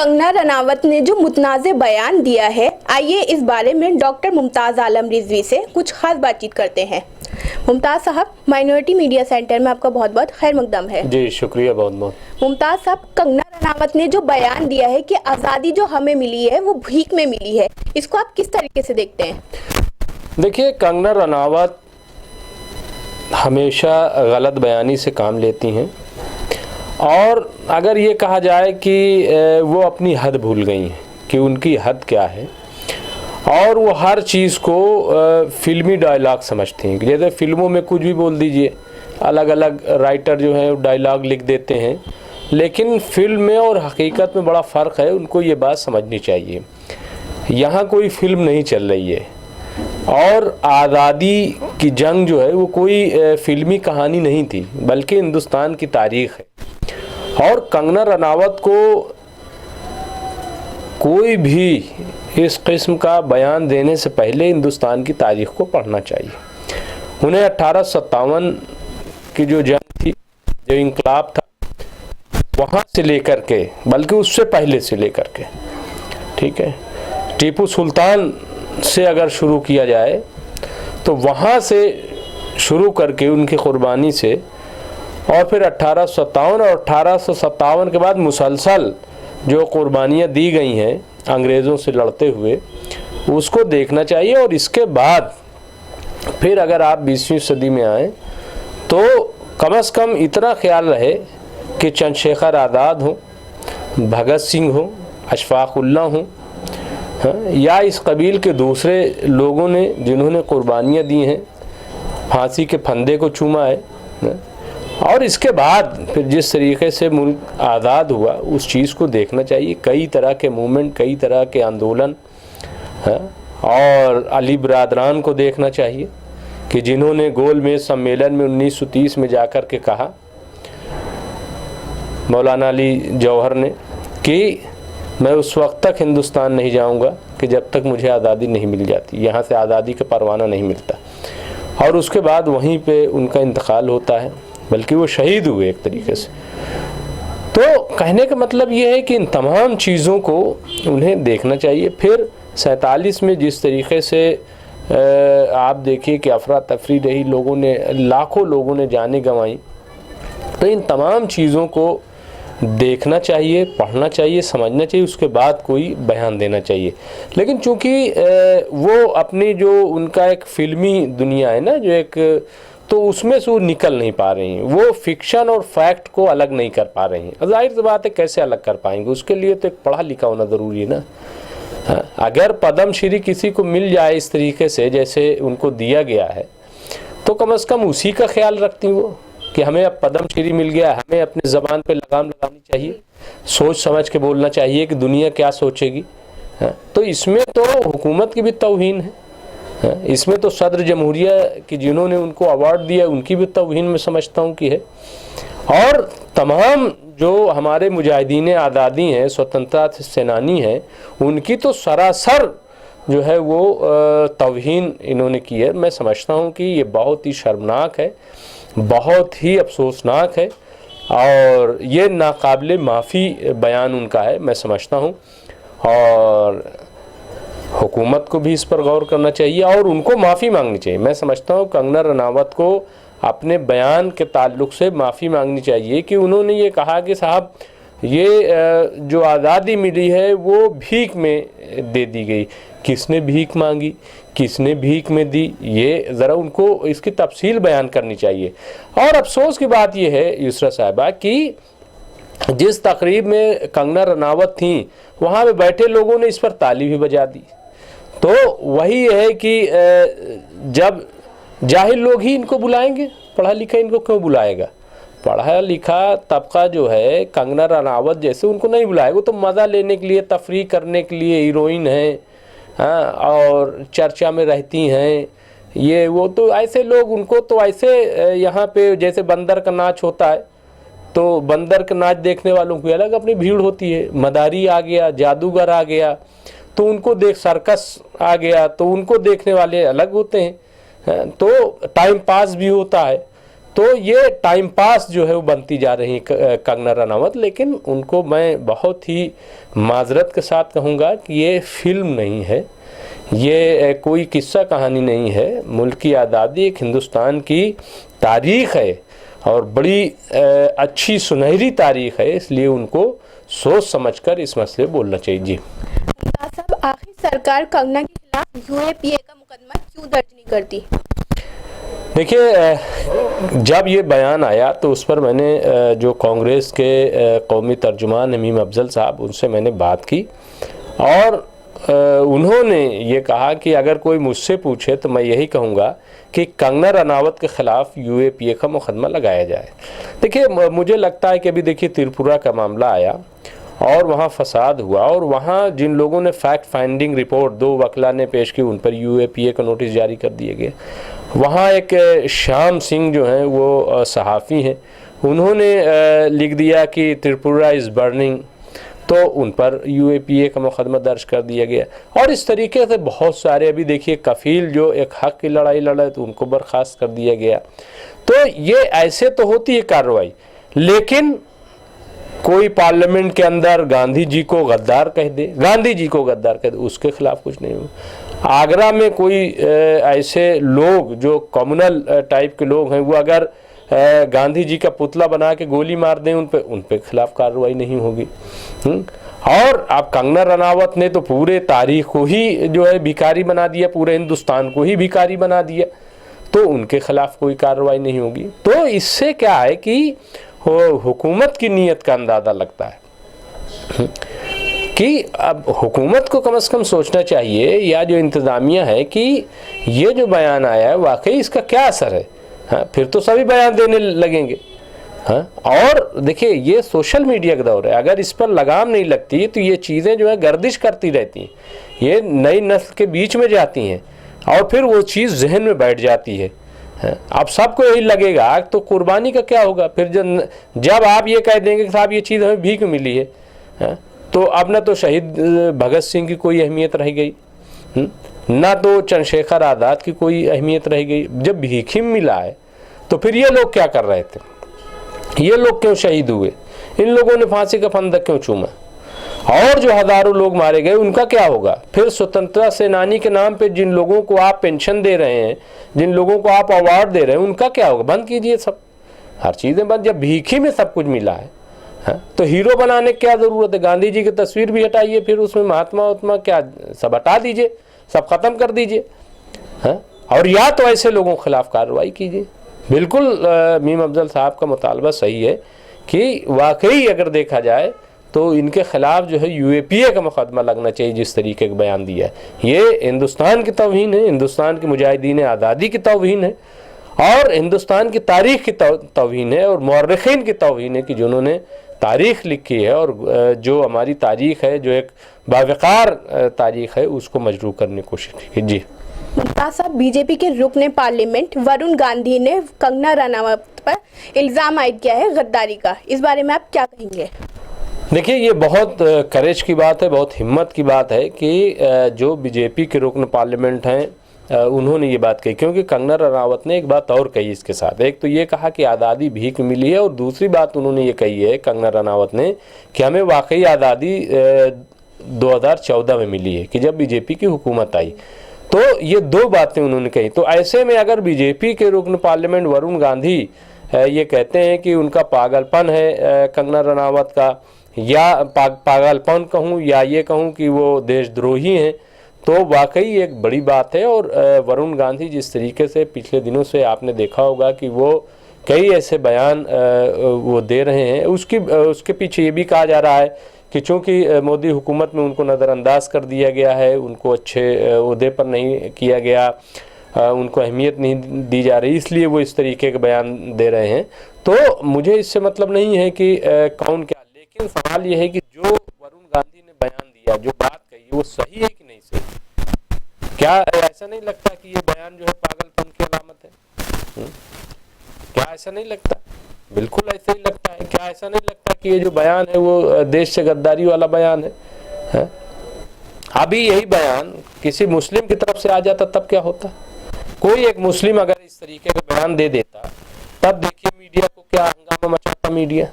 कंगना रनावत ने जो मुतनाज़े बयान दिया है, आइए इस बारे में डॉक्टर मुमताज़ आलम रिजवी से कुछ खास बातचीत करते हैं। मुमताज़ साहब, माइनॉरिटी मीडिया सेंटर में आपका बहुत बहुत खैर मकदम है। जी शुक्रिया बहुत बहुत। मुमताज़ साहब, कंगना रनावत ने जो बयान दिया है कि आज़ादी जो हमें मिली है वो भीख में मिली है, इसको आप किस तरीके से देखते हैं? देखिए, कंगना रनावत हमेशा गलत बयानी से काम लेती हैं और अगर ये कहा जाए कि वो अपनी हद भूल गई हैं कि उनकी हद क्या है और वो हर चीज़ को फिल्मी डायलॉग समझती हैं। जैसे फिल्मों में कुछ भी बोल दीजिए, अलग अलग राइटर जो हैं डायलॉग लिख देते हैं, लेकिन फिल्म में और हकीकत में बड़ा फ़र्क है। उनको ये बात समझनी चाहिए। यहाँ कोई फिल्म नहीं चल रही है और आज़ादी की जंग जो है वो कोई फिल्मी कहानी नहीं थी, बल्कि हिंदुस्तान की तारीख़ है। और कंगना रनावत को कोई भी इस किस्म का बयान देने से पहले हिंदुस्तान की तारीख़ को पढ़ना चाहिए। उन्हें 1857 की जो जंग थी, जो इंकलाब था, वहाँ से लेकर के, बल्कि उससे पहले से लेकर के, ठीक है, टीपू सुल्तान से अगर शुरू किया जाए तो वहाँ से शुरू करके उनकी क़ुरबानी से, और फिर 1857 और 1857 के बाद मुसलसल जो क़ुरबानियाँ दी गई हैं अंग्रेज़ों से लड़ते हुए, उसको देखना चाहिए। और इसके बाद फिर अगर आप 20वीं सदी में आएँ तो कम से कम इतना ख्याल रहे कि चंद्रशेखर आज़ाद हो, भगत सिंह हो, अशफाक़ उल्लाह हो, या इस कबील के दूसरे लोगों ने जिन्होंने क़ुरबानियाँ दी हैं, फांसी के फंदे को चूमा है, और इसके बाद फिर जिस तरीके से मुल्क आज़ाद हुआ उस चीज़ को देखना चाहिए। कई तरह के मूवमेंट, कई तरह के आंदोलन हैं, और अली बरादरान को देखना चाहिए कि जिन्होंने गोलमेज सम्मेलन में 1930 में जाकर के कहा, मौलाना अली जौहर ने, कि मैं उस वक्त तक हिंदुस्तान नहीं जाऊंगा कि जब तक मुझे आज़ादी नहीं मिल जाती, यहाँ से आज़ादी का परवाना नहीं मिलता। और उसके बाद वहीं पे उनका इंतकाल होता है, बल्कि वो शहीद हुए एक तरीके से। तो कहने का मतलब ये है कि इन तमाम चीज़ों को उन्हें देखना चाहिए। फिर 47 में जिस तरीके से आप देखिए कि अफरा तफरी रही, लोगों ने, लाखों लोगों ने जानें गंवाई। तो इन तमाम चीज़ों को देखना चाहिए, पढ़ना चाहिए, समझना चाहिए, उसके बाद कोई बयान देना चाहिए। लेकिन चूँकि वो अपनी जो उनका एक फ़िल्मी दुनिया है ना, जो एक, तो उसमें से वो निकल नहीं पा रही हैं। वो फिक्शन और फैक्ट को अलग नहीं कर पा रही हैं। जाहिर सी बात है, कैसे अलग कर पाएंगे? उसके लिए तो एक पढ़ा लिखा होना ज़रूरी है ना। हाँ, अगर पद्म श्री किसी को मिल जाए इस तरीके से जैसे उनको दिया गया है, तो कम से कम उसी का ख्याल रखती वो कि हमें अब पद्म श्री मिल गया, हमें अपनी ज़बान पे लगाम लगानी चाहिए, सोच समझ के बोलना चाहिए कि दुनिया क्या सोचेगी। हाँ, तो इसमें तो हुकूमत की भी तौहीन है। इसमें तो सदर जमहूरिया की जिन्होंने उनको अवार्ड दिया उनकी भी तौहीन मैं समझता हूँ कि है। और तमाम जो हमारे मुजाहिदीन आज़ादी हैं, स्वतंत्रता सेनानी हैं, उनकी तो सरासर जो है वो तौहीन इन्होंने की है। मैं समझता हूँ कि ये बहुत ही शर्मनाक है, बहुत ही अफसोसनाक है, और ये नाकाबिले माफ़ी बयान उनका है, मैं समझता हूँ। और हुकूमत को भी इस पर गौर करना चाहिए और उनको माफ़ी मांगनी चाहिए। मैं समझता हूँ कंगना रनावत को अपने बयान के ताल्लुक़ से माफ़ी मांगनी चाहिए कि उन्होंने ये कहा कि साहब, ये जो आज़ादी मिली है वो भीख में दे दी गई। किसने भीख मांगी, किसने भीख में दी, ये ज़रा उनको इसकी तफसील बयान करनी चाहिए। और अफसोस की बात यह है युसरा साहिबा कि जिस तकरीब में कंगना रनावत थी, वहाँ पे बैठे लोगों ने इस पर ताली भी बजा दी। तो वही है कि जब जाहिल लोग ही इनको बुलाएंगे, पढ़ा लिखा इनको क्यों बुलाएगा? पढ़ा लिखा तबका जो है कंगना रनावत जैसे उनको नहीं बुलाएगा। तो मज़ा लेने के लिए, तफरीह करने के लिए हीरोइन हैं, हाँ, और चर्चा में रहती हैं, ये वो, तो ऐसे लोग, उनको तो ऐसे यहाँ पे जैसे बंदर का नाच होता है, तो बंदर का नाच देखने वालों की अलग अपनी भीड़ होती है। मदारी आ गया, जादूगर आ गया, तो उनको देख, सर्कस आ गया तो उनको देखने वाले अलग होते हैं। तो टाइम पास भी होता है। तो ये टाइम पास जो है वो बनती जा रही है कंगना रनावत। लेकिन उनको मैं बहुत ही माजरत के साथ कहूँगा कि ये फिल्म नहीं है, ये कोई किस्सा कहानी नहीं है। मुल्क की आज़ादी एक हिंदुस्तान की तारीख़ है और बड़ी अच्छी सुनहरी तारीख़ है, इसलिए उनको सोच समझकर इस मसले बोलना चाहिए। जी साहब, आखिर सरकार कंगना के खिलाफ यूएपीए का मुकदमा क्यों दर्ज नहीं करती? देखिए, जब ये बयान आया तो उस पर मैंने जो कांग्रेस के कौमी तर्जुमान हमीम अफजल साहब, उनसे मैंने बात की और उन्होंने ये कहा कि अगर कोई मुझसे पूछे तो मैं यही कहूँगा कि कंगना रनावत के ख़िलाफ़ यूएपीए का मुकदमा लगाया जाए। देखिए, मुझे लगता है कि अभी देखिए त्रिपुरा का मामला आया और वहाँ फसाद हुआ और वहाँ जिन लोगों ने फैक्ट फाइंडिंग रिपोर्ट 2 वकला ने पेश की, उन पर यूएपीए का नोटिस जारी कर दिए गए। वहाँ एक श्याम सिंह जो हैं वो सहाफ़ी हैं, उन्होंने लिख दिया कि त्रिपुरा इज़ बर्निंग, तो उन पर यूएपीए का मुकदमा दर्ज कर दिया गया। और इस तरीके से बहुत सारे, अभी देखिए कफ़ील जो एक हक़ की लड़ाई लड़े तो उनको बर्खास्त कर दिया गया। तो ये ऐसे तो होती है कार्रवाई, लेकिन कोई पार्लियामेंट के अंदर गांधी जी को गद्दार कह दे, गांधी जी को गद्दार कह दे, उसके खिलाफ कुछ नहीं हो। आगरा में कोई ऐसे लोग जो कम्युनल टाइप के लोग हैं, वो अगर गांधी जी का पुतला बना के गोली मार दें उन पे खिलाफ कार्रवाई नहीं होगी। और आप कंगना रनावत ने तो पूरे तारीख को ही जो है भिखारी बना दिया, पूरे हिंदुस्तान को ही भिखारी बना दिया, तो उनके खिलाफ कोई कार्रवाई नहीं होगी। तो इससे क्या है कि हुकूमत की नीयत का अंदाज़ा लगता है कि अब हुकूमत को कम से कम सोचना चाहिए, या जो इंतज़ामिया है, कि ये जो बयान आया है वाकई इसका क्या असर है। हाँ, फिर तो सभी बयान देने लगेंगे। हाँ, और देखिए ये सोशल मीडिया का दौर है, अगर इस पर लगाम नहीं लगती तो ये चीज़ें जो है गर्दिश करती रहती हैं, ये नई नस्ल के बीच में जाती हैं और फिर वो चीज़ जहन में बैठ जाती है। अब सबको यही लगेगा तो कुर्बानी का क्या होगा। फिर जब आप ये कह देंगे कि साहब ये चीज़ हमें भीख मिली है, तो अब ना तो शहीद भगत सिंह की कोई अहमियत रह गई, ना तो चंद्रशेखर आज़ाद की कोई अहमियत रह गई। जब भीख ही मिला है तो फिर ये लोग क्या कर रहे थे, ये लोग क्यों शहीद हुए, इन लोगों ने फांसी का फंदा क्यों चूमा, और जो हज़ारों लोग मारे गए उनका क्या होगा। फिर स्वतंत्रता सेनानी के नाम पे जिन लोगों को आप पेंशन दे रहे हैं, जिन लोगों को आप अवार्ड दे रहे हैं, उनका क्या होगा। बंद कीजिए सब, हर चीज़ें बंद। जब भीखी में सब कुछ मिला है, तो हीरो बनाने की क्या ज़रूरत है। गांधी जी की तस्वीर भी हटाइए, फिर उसमें महात्मा क्या सब हटा दीजिए, सब ख़त्म कर दीजिए। और या तो ऐसे लोगों के खिलाफ कार्रवाई कीजिए। बिल्कुल मीम अफजल साहब का मुतालबा सही है कि वाकई अगर देखा जाए तो इनके खिलाफ जो है यूएपीए का मुकदमा लगना चाहिए, जिस तरीके का बयान दिया है। ये हिंदुस्तान की तौहीन है, हिंदुस्तान के मुजाहिदीन आज़ादी की तौहीन है और हिंदुस्तान की तारीख़ की तौहीन है और मौरख़ीन की तौहीन है कि जिन्होंने तारीख़ लिखी है और जो हमारी तारीख़ है, जो एक बावक़ार तारीख़ है, उसको मजरूह करने की कोशिश की। जी मुमताज़ साहब, बीजेपी के रुकने पार्लियामेंट वरुण गांधी ने कंगना रनावत पर इल्ज़ाम आयद किया है गद्दारी का, इस बारे में आप क्या कहेंगे? देखिए, ये बहुत करेज की बात है, बहुत हिम्मत की बात है कि जो बीजेपी के रुकन पार्लियामेंट हैं उन्होंने ये बात कही, क्योंकि कंगना रनावत ने एक बात और कही इसके साथ। एक तो ये कहा कि आज़ादी भीख मिली है, और दूसरी बात उन्होंने ये कही है कंगना रनावत ने कि हमें वाकई आज़ादी 2014 में मिली है, कि जब बीजेपी की हुकूमत आई। तो ये 2 बातें उन्होंने कही। तो ऐसे में अगर बीजेपी के रुकन पार्लियामेंट वरुण गांधी ये कहते हैं कि उनका पागलपन है कंगना रनावत का, या पागलपन कहूँ या ये कहूँ कि वो देशद्रोही हैं, तो वाकई एक बड़ी बात है। और वरुण गांधी जिस तरीके से पिछले दिनों से आपने देखा होगा कि वो कई ऐसे बयान वो दे रहे हैं, उसके पीछे ये भी कहा जा रहा है कि चूँकि मोदी हुकूमत में उनको नज़रअंदाज कर दिया गया है, उनको अच्छे ओहदे पर नहीं किया गया, उनको अहमियत नहीं दी जा रही, इसलिए वो इस तरीके के बयान दे रहे हैं। तो मुझे इससे मतलब नहीं है कि कौन क्या, लेकिन सवाल ये है कि जो वरुण गांधी ने बयान दिया, जो बात कही, वो सही है कि नहीं सही। क्या ऐसा नहीं लगता कि ये बयान जो है पागलपन की अलामत है? क्या ऐसा नहीं लगता? बिल्कुल ऐसा ही लगता है। क्या ऐसा नहीं लगता कि ये जो बयान है वो देश से गद्दारी वाला बयान है? अभी यही बयान किसी मुस्लिम की तरफ से आ जाता तब क्या होता? कोई एक मुस्लिम अगर इस तरीके का बयान दे देता तब देखिए मीडिया को क्या हंगामा मचाता मीडिया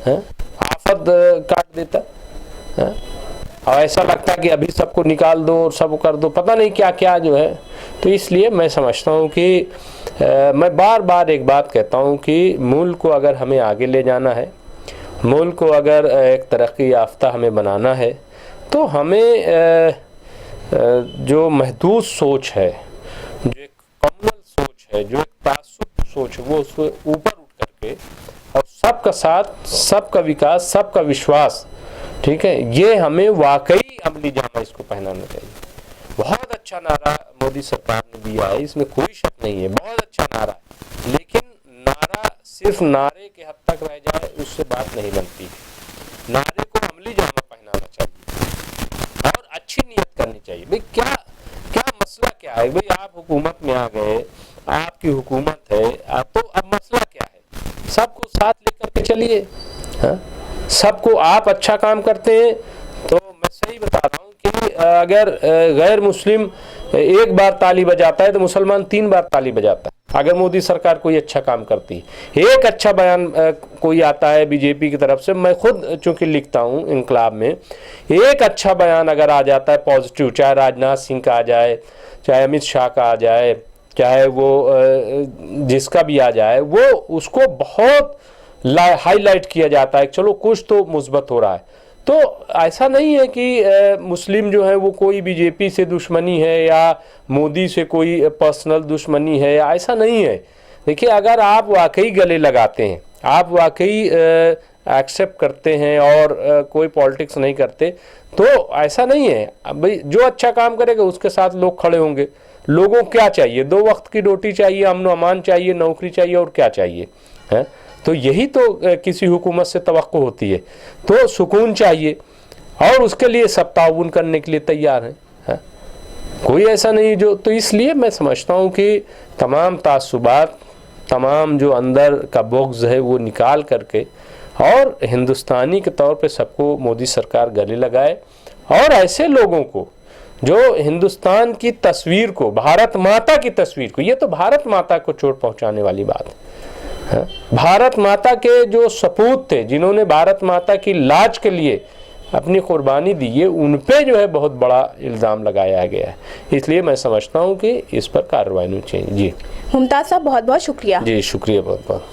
है, आफत काट देता है। और ऐसा लगता है कि अभी सबको निकाल दो और सब कर दो, पता नहीं क्या क्या जो है। तो इसलिए मैं समझता हूँ कि मैं बार बार एक बात कहता हूँ कि मुल्क को अगर हमें आगे ले जाना है, मुल्क को अगर एक तरक्की याफ्ता हमें बनाना है, तो हमें जो महदूद सोच है, जो एक कम्युनल सोच है, जो एक तासुब सोच है, वो उससे ऊपर उठ करके और सबका साथ, सबका विकास, सबका विश्वास, ठीक है, ये हमें वाकई अमली जामा इसको पहनाना चाहिए। बहुत अच्छा नारा मोदी सरकार ने दिया है, इसमें कोई शक नहीं है, बहुत अच्छा नारा है, लेकिन नारा सिर्फ नारे के हद तक रह जाए उससे बात नहीं बनती। नारे को अमली जामा पहनाना चाहिए और अच्छी नियत करनी चाहिए। भाई क्या क्या मसला क्या है, भाई आप हुकूमत में आ गए, आपकी हुकूमत है, तो अब मसला क्या है, सबको साथ लेकर के चलिए। सबको, आप अच्छा काम करते हैं तो मैं सही बता रहा हूँ कि अगर गैर मुस्लिम एक बार ताली बजाता है तो मुसलमान 3 बार ताली बजाता है। अगर मोदी सरकार कोई अच्छा काम करती है, एक अच्छा बयान कोई आता है बीजेपी की तरफ से, मैं खुद चूंकि लिखता हूँ इनकलाब में, एक अच्छा बयान अगर आ जाता है पॉजिटिव, चाहे राजनाथ सिंह का आ जाए, चाहे अमित शाह का आ जाए, चाहे वो जिसका भी आ जाए, वो उसको बहुत हाईलाइट किया जाता है, चलो कुछ तो मुस्बत हो रहा है। तो ऐसा नहीं है कि मुस्लिम जो है वो कोई बीजेपी से दुश्मनी है या मोदी से कोई पर्सनल दुश्मनी है, ऐसा नहीं है। देखिए, अगर आप वाकई गले लगाते हैं, आप वाकई एक्सेप्ट करते हैं और कोई पॉलिटिक्स नहीं करते, तो ऐसा नहीं है। भाई जो अच्छा काम करेगा उसके साथ लोग खड़े होंगे। लोगों को क्या चाहिए? 2 वक्त की रोटी चाहिए, अमन अमान चाहिए, नौकरी चाहिए, और क्या चाहिए है? तो यही तो किसी हुकूमत से तवक्को होती है। तो सुकून चाहिए और उसके लिए सब ताउन करने के लिए तैयार हैं। कोई ऐसा नहीं जो, तो इसलिए मैं समझता हूँ कि तमाम तासुबात, तमाम जो अंदर का बुग़्ज़ है वो निकाल करके और हिंदुस्तानी के तौर पे सबको मोदी सरकार गले लगाए और ऐसे लोगों को जो हिंदुस्तान की तस्वीर को, भारत माता की तस्वीर को, ये तो भारत माता को चोट पहुँचाने वाली बात है। भारत माता के जो सपूत थे, जिन्होंने भारत माता की लाज के लिए अपनी कुर्बानी दी है, उन पे जो है बहुत बड़ा इल्ज़ाम लगाया गया है। इसलिए मैं समझता हूँ कि इस पर कार्रवाई होनी चाहिए। जी मुमताज़ साहब, बहुत बहुत शुक्रिया। जी शुक्रिया, बहुत बहुत।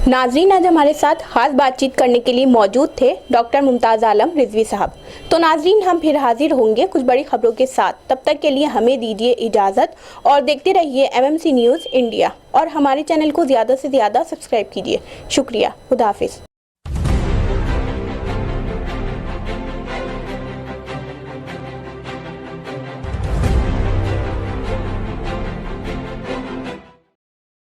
नाजरीन, आज हमारे साथ खास बातचीत करने के लिए मौजूद थे डॉक्टर मुमताज़ आलम रिजवी साहब। तो नाजरीन, हम फिर हाजिर होंगे कुछ बड़ी खबरों के साथ। तब तक के लिए हमें दीजिए इजाज़त और देखते रहिए MMC न्यूज़ इंडिया और हमारे चैनल को ज़्यादा से ज़्यादा सब्सक्राइब कीजिए। शुक्रिया, खुदा हाफिज़।